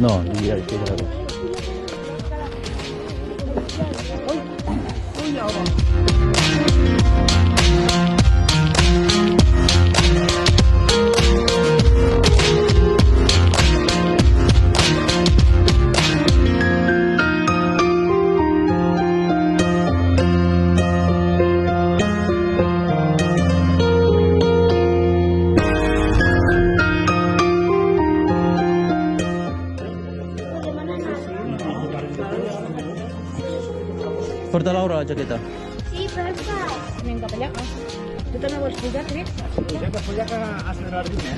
No, diria que era... Porta Laura la jaqueta. Sí, perfecte. Anem cap allà. Tu també vols pujar, crec? Pujar per pujar que accelerar el ritme.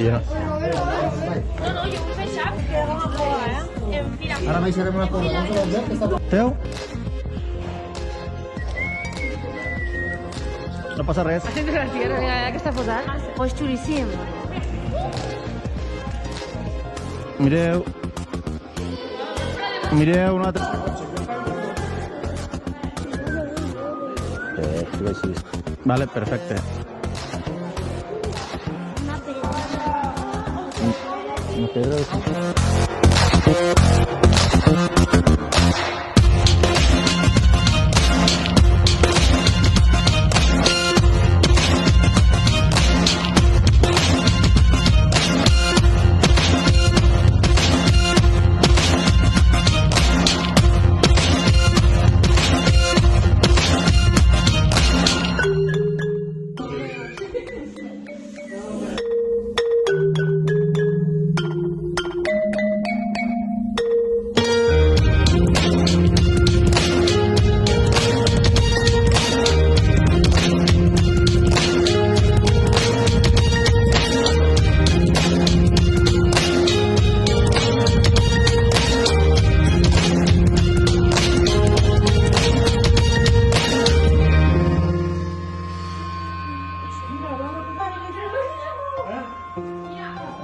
No, jo vull baixar perquè era una cova, Mira. Ara baixarem una cova. Teu? No passa res. Has sentit la tierra, mira que està posat. Oh, és xulíssim. Mireu. Mireu un altre. Vale, perfecte. Una pedra de...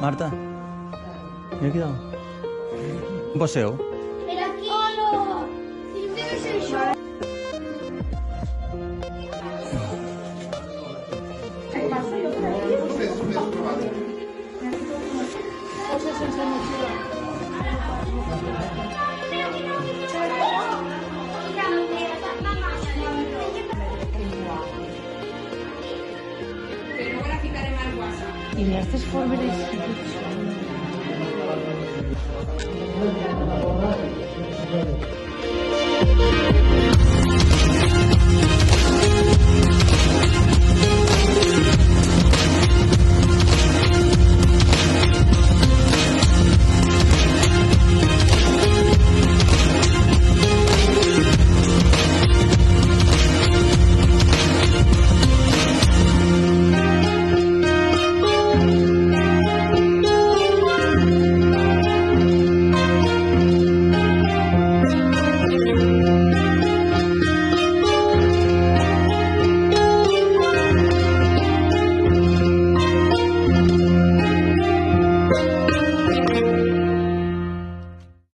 Marta, mira aquí dalt. Un paseo. Mira aquí. Hola. Si no debe ser això. I mira aquestes formes de...